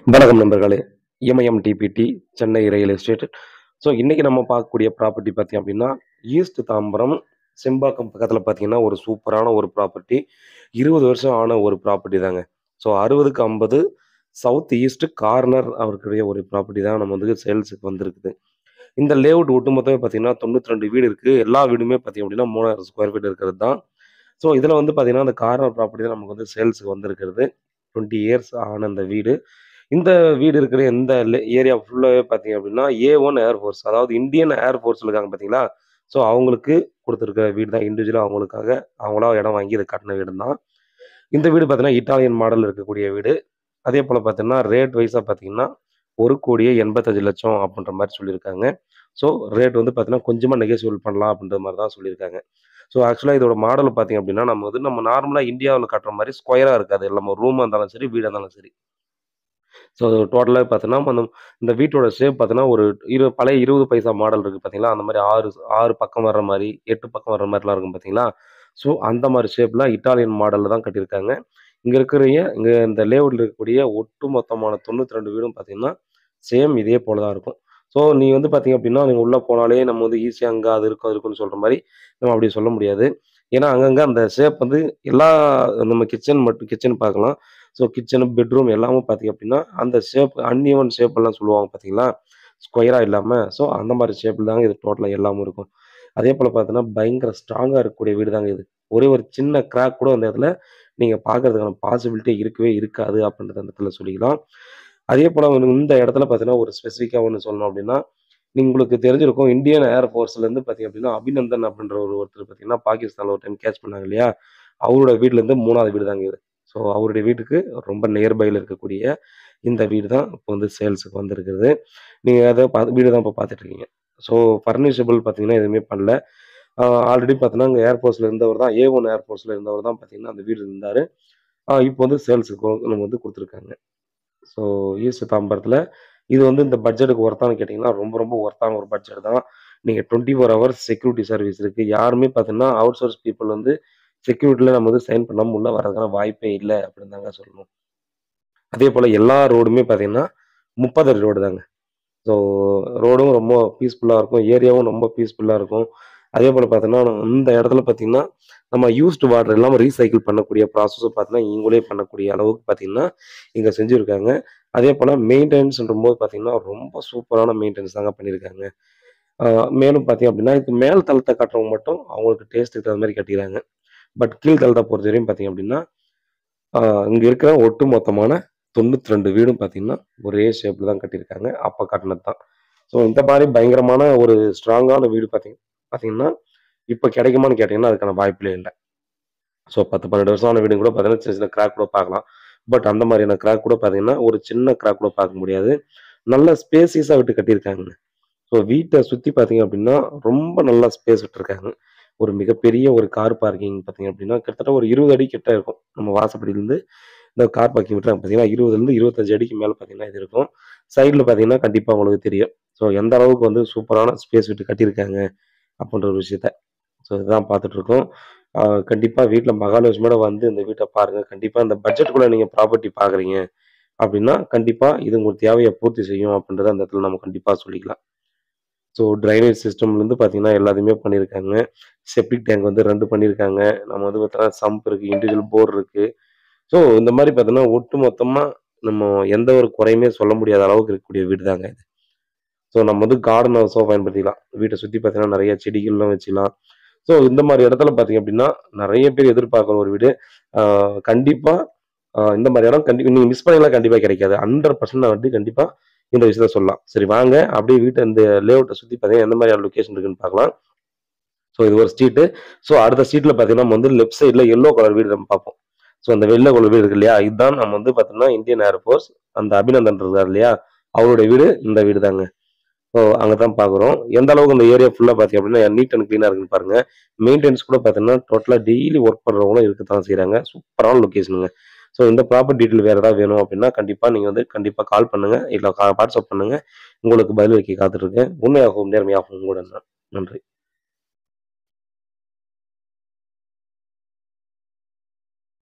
வணக்கம் நண்பர்களே. இமயம் டிபிடி சென்னை ரியல் எஸ்டேட். ஸோ இன்னைக்கு நம்ம பார்க்கக்கூடிய ப்ராப்பர்ட்டி பார்த்தீங்க அப்படின்னா, ஈஸ்ட் தாம்பரம் செம்பாக்கம் பக்கத்தில பார்த்தீங்கன்னா, ஒரு சூப்பரான ஒரு ப்ராப்பர்ட்டி. 20 வருஷம் ஆன ஒரு ப்ராப்பர்ட்டி தாங்க. ஸோ 60க்கு 50 சவுத் ஈஸ்ட் கார்னர் அவருக்குரிய ஒரு ப்ராப்பர்ட்டி தான் நம்ம வந்து சேல்ஸுக்கு வந்திருக்குது. இந்த லேஅவுட் ஒட்டுமொத்தமே பார்த்தீங்கன்னா, 92 வீடு இருக்கு. எல்லா வீடுமே பார்த்தீங்க அப்படின்னா, 3000 ஸ்கொயர் ஃபீட் இருக்கிறது தான். ஸோ இதில வந்து பார்த்தீங்கன்னா, அந்த கார்னர் ப்ராப்பர்ட்டி தான் நமக்கு வந்து சேல்ஸுக்கு வந்திருக்கிறது. 20 இயர்ஸ் ஆன அந்த வீடு. இந்த வீடு இருக்கிற இந்த ஏரியா ஃபுல்லாவே பார்த்தீங்க அப்படின்னா, ஏ1 ஏர்ஃபோர்ஸ் அதாவது இந்தியன் ஏர்ஃபோர்ஸ்ல இருக்காங்க பார்த்தீங்களா? ஸோ அவங்களுக்கு குடுத்துருக்க வீடு தான். இண்டிவிஜுவலா அவங்களுக்காக அவங்களா இடம் வாங்கி இத கட்டுன வீடு தான். இந்த வீடு பார்த்தீங்கன்னா, இட்டாலியன் மாடல் இருக்கக்கூடிய வீடு. அதேபோல பார்த்தீங்கன்னா, ரேட் வைஸா பார்த்தீங்கன்னா, 1,85,00,000 அப்படின்ற மாரி சொல்லியிருக்காங்க. ஸோ ரேட் வந்து பார்த்தீங்கன்னா, கொஞ்சமா நெகோசியபிள் பண்ணலாம் அப்படின்ற மாரி தான் சொல்லியிருக்காங்க. ஸோ ஆக்சுவலா இதோட மாடல் பார்த்தீங்க அப்படின்னா, நம்ம நார்மலா இந்தியாவுல கட்டுற மாரி ஸ்கொயரா இருக்காது. நம்ம ரூமா இருந்தாலும் சரி, வீடா இருந்தாலும் சரி. ஸோ டோட்டலாவே பார்த்தோன்னா, இந்த வீட்டோட ஷேப் பார்த்தோன்னா, ஒரு பழைய 20 பைசா மாடல் இருக்கு பார்த்தீங்களா? அந்த மாரி 6 பக்கம் வர்ற மாரி, 8 பக்கம் வர்ற மாரிலாம் இருக்கும் பார்த்தீங்களா? ஸோ அந்த மாரி ஷேப்ல இட்டாலியன் மாடல்ல தான் கட்டியிருக்காங்க. இங்க இந்த லேஅவுட்ல இருக்கக்கூடிய ஒட்டுமொத்தமான 92 வீடும் பார்த்தீங்கன்னா, சேம் இதே போல தான் இருக்கும். ஸோ நீங்க வந்து பார்த்தீங்க அப்டின்னா, நீங்க உள்ள போனாலே நம்ம வந்து ஈஸியா அங்க அது இருக்கும், அது இருக்குன்னு சொல்ற மாரி நம்ம அப்டி சொல்ல முடியாது. ஏன்னா, அங்கங்க அந்த ஷேப் வந்து எல்லா நம்ம கிச்சன் பார்க்கலாம். ஸோ கிச்சனு, பெட்ரூம் எல்லாமே பார்த்தீங்க அப்டின்னா, அந்த ஷேப் அன்ஈவன் ஷேப் எல்லாம் சொல்லுவாங்க பார்த்தீங்களா? ஸ்கொயரா இல்லாம. ஸோ அந்த மாரி ஷேப்ல தாங்க இது டோட்டலா எல்லாமே இருக்கும். அதேபோல பார்த்தீங்கன்னா, பயங்கர ஸ்ட்ராங்கா இருக்கக்கூடிய வீடு தாங்க இது. ஒரே ஒரு சின்ன கிராக் கூட அந்த இடத்துல நீங்க பார்க்கறதுக்கான பாசிபிலிட்டியே இருக்கவே இருக்காது அப்டின்றத அந்த இடத்துல சொல்லிக்கலாம். அதேபோல இந்த இடத்துல பார்த்தீங்கன்னா, ஒரு ஸ்பெசிஃபிக்கா ஒண்ணு சொல்லணும் அப்டின்னா, உங்களுக்கு தெரிஞ்சிருக்கும் இந்தியன் ஏர் ஃபோர்ஸ்லேருந்து பார்த்தீங்க அப்டின்னா, அபிநந்தன் அப்டின்ற ஒருத்தர் பார்த்தீங்கன்னா, பாகிஸ்தான்ல ஒரு டைம் கேட்ச் பண்ணாங்க இல்லையா? அவரோட வீட்லருந்து 3வது வீடு தாங்க இது. ஸோ அவருடைய வீட்டுக்கு ரொம்ப நியர்பைல இருக்கக்கூடிய இந்த வீடு தான் இப்போ வந்து சேல்ஸுக்கு வந்திருக்குது. நீங்க அத வீடு தான் இப்ப பார்த்துட்டு இருக்கீங்க. ஸோ ஃபர்னிஷபிள் பார்த்தீங்கன்னா, எதுவுமே பண்ணல. ஆல்ரெடி பார்த்தீங்கன்னா, அங்க ஏர்ஃபோர்ஸ்ல இருந்தவர் தான் ஏ1 ஏர்ஃபோர்ஸ்ல இருந்தவர் தான் பார்த்தீங்கன்னா, அந்த வீடு இருந்தாரு. இப்போ வந்து சேல்ஸுக்கு நம்ம வந்து குடுத்துருக்காங்க. ஸோ ஈஸ்ட் தாம்பரத்தில இது வந்து இந்த பட்ஜெட்டுக்கு ஒர்த்தான்னு கேட்டீங்கன்னா, ரொம்ப ரொம்ப ஒர்த்தான ஒரு பட்ஜெட் தான். நீங்க 24 ஹவர்ஸ் செக்யூரிட்டி சர்வீஸ் இருக்கு. யாருமே பார்த்தீங்கன்னா, அவுட் சோர்ஸ் பீப்பிள் வந்து செக்யூரிட்டில நம்ம வந்து சைன் பண்ணாம உள்ள வர்றதுக்கான வாய்ப்பே இல்ல அப்படின்னு தாங்க சொல்லணும். அதேபோல எல்லா ரோடுமே பார்த்தீங்கன்னா, 30 அடி ரோடு தாங்க. ஸோ ரோடும் ரொம்ப பீஸ்ஃபுல்லா இருக்கும். ஏரியாவும் ரொம்ப பீஸ்ஃபுல்லா இருக்கும். அதேபோல பார்த்தீங்கன்னா, இந்த இடத்துல பார்த்தீங்கன்னா, நம்ம யூஸ்டு வாட்டர் எல்லாம் ரீசைக்கிள் பண்ணக்கூடிய ப்ராசஸும் பார்த்தீங்கன்னா, இவங்களே பண்ணக்கூடிய அளவுக்கு பார்த்தீங்கன்னா, இங்க செஞ்சிருக்காங்க. அதேபோல மெயின்டனன்ஸ்ன்றபோது பார்த்தீங்கன்னா, ரொம்ப சூப்பரான மெயின்டனன்ஸ் தாங்க பண்ணியிருக்காங்க. ஆ மேலும் பார்த்தீங்க அப்படின்னா, இதுக்கு மேல் தளத்த கட்டுறவங்க மட்டும் அவங்களுக்கு டேஸ்ட்டுக்கு தகுந்த மாரி கட்டிக்கிறாங்க. பட் கீழ் தளத்த பொறுத்தவரையும் பார்த்தீங்க அப்படின்னா, ஆ இங்க இருக்கிற ஒட்டுமொத்தமான 92 வீடும் பார்த்தீங்கன்னா, ஒரே ஷேப்ல தான் கட்டியிருக்காங்க. அப்ப கட்டுனது தான். ஸோ இந்த மாரி பயங்கரமான ஒரு ஸ்ட்ராங்கான வீடு பார்த்தீங்கன்னா, இப்ப கிடைக்குமான்னு கேட்டீங்கன்னா, அதுக்கான வாய்ப்புகளே இல்ல. ஸோ 10, 12 வருஷம் ஆன வீடு கூட பார்த்தீங்கன்னா, சின்ன சின்ன கிராக் கூட பார்க்கலாம். பட் அந்த மாரியான கிராக் கூட பார்த்தீங்கன்னா, ஒரு சின்ன கிராக் கூட பார்க்க முடியாது. நல்ல ஸ்பேசியஸா விட்டு கட்டியிருக்காங்கங்க. ஸோ வீட்ட சுத்தி பார்த்தீங்க அப்டின்னா, ரொம்ப நல்லா ஸ்பேஸ் விட்டுருக்காங்க. ஒரு மிகப்பெரிய ஒரு கார் பார்க்கிங் பார்த்தீங்க அப்டின்னா, கிட்டத்தட்ட ஒரு 20 அடி கிட்ட இருக்கும். நம்ம வாசப்படியிலருந்து இந்த கார் பார்க்கிங் விட்றாங்க பார்த்தீங்கன்னா, 20லேருந்து 25 அடிக்கு மேல பார்த்தீங்கன்னா இது இருக்கும். சைட்ல பார்த்தீங்கன்னா, கண்டிப்பா உங்களுக்கு தெரியும். ஸோ எந்த அளவுக்கு வந்து சூப்பரான ஸ்பேஸ் விட்டு கட்டியிருக்காங்க அப்டின்ற ஒரு விஷயத்த. ஸோ இதுதான் பார்த்துட்டுருக்கோம். கண்டிப்பா வீட்ல மகாலட்சுமியோட வந்து இந்த வீட்ட பாருங்க. கண்டிப்பா இந்த பட்ஜெட்குள்ள நீங்க ப்ராப்பர்ட்டி பார்க்குறீங்க அப்டின்னா, கண்டிப்பா இது உங்க தேவைய பூர்த்தி செய்யும் அப்டின்றத அந்த இடத்துல நம்ம கண்டிப்பா சொல்லிக்கலாம். ஸோ ட்ரைனேஜ் சிஸ்டம்லேருந்து பார்த்தீங்கன்னா, எல்லாத்தையுமே பண்ணியிருக்காங்க. செப்டிக் டேங்க் வந்து 2 பண்ணியிருக்காங்க. நம்ம வந்து பார்த்தோன்னா, சம்ப் இருக்கு, இண்டிவிஜுவல் போர் இருக்கு. ஸோ இந்த மாரி பார்த்தோன்னா, ஒட்டு மொத்தமா நம்ம எந்த ஒரு குறையுமே சொல்ல முடியாத அளவுக்கு இருக்கக்கூடிய வீடு தாங்க இது. ஸோ நம்ம வந்து கார்டன் ஹவுஸா பயன்படுத்திக்கலாம். வீட்ட சுத்தி பார்த்தீங்கன்னா, நெறைய செடிகள்லாம் வச்சுக்கலாம். ஸோ இந்த மாரி இடத்துல பார்த்தீங்க அப்டின்னா, நெறைய பேர் எதிர்பார்க்குற ஒரு வீடு. ஆ கண்டிப்பா இந்த மாரி இடம் நீங்க மிஸ் பண்ணீங்கன்னா கண்டிப்பா கிடைக்காது. 100% நான் வந்து கண்டிப்பா இந்த விஷயத்த சொல்லலாம். சரி வாங்க, அப்படியே வீட்ட இந்த லேஅவுட்ட சுத்தி பார்த்தீங்கன்னா, எந்த மாரியான லொகேஷன் இருக்குன்னு பார்க்கலாம். ஸோ இது ஒரு ஸ்ட்ரீட்டு. ஸோ அடுத்த ஸ்ட்ரீட்ல பார்த்தீங்கன்னா, நம்ம வந்து லெஃப்ட் சைட்ல எல்லோ கலர் வீடு நம்ம பார்ப்போம். ஸோ அந்த வெள்ள கலர் வீடு இருக்கு இல்லையா? இதுதான் நம்ம வந்து பார்த்தோம்னா, இந்தியன் ஏர் ஃபோர்ஸ் அந்த அபிநந்தன் இருக்காரு இல்லையா? அவருடைய வீடு இந்த வீடு தாங்க. ஸோ அங்க தான் பார்க்குறோம். எந்த அளவுக்கு அந்த ஏரியா ஃபுல்லா பார்த்தீங்க அப்படின்னா, நீட் அண்ட் கிளீனா இருக்குன்னு பாருங்க. மெயின்டனன்ஸ் கூட பார்த்தீங்கன்னா, டோட்டலா டெய்லி ஒர்க் பண்றவங்களும் இருக்கத்தான் செய்றாங்க. சூப்பரான லொகேஷனுங்க. ஸோ இந்த ப்ராப்பர்ட்டி டீட்டெயில் வேற ஏதாவது வேணும் அப்படின்னா, கண்டிப்பா நீங்க வந்து கண்டிப்பா கால் பண்ணுங்க. இல்ல வாட்ஸ்அப் பண்ணுங்க. உங்களுக்கு பதிலளிக்க காத்துட்ருக்கேன். உண்மையாகவும், நேர்மையாகவும் உங்களுடன் நான். நன்றி.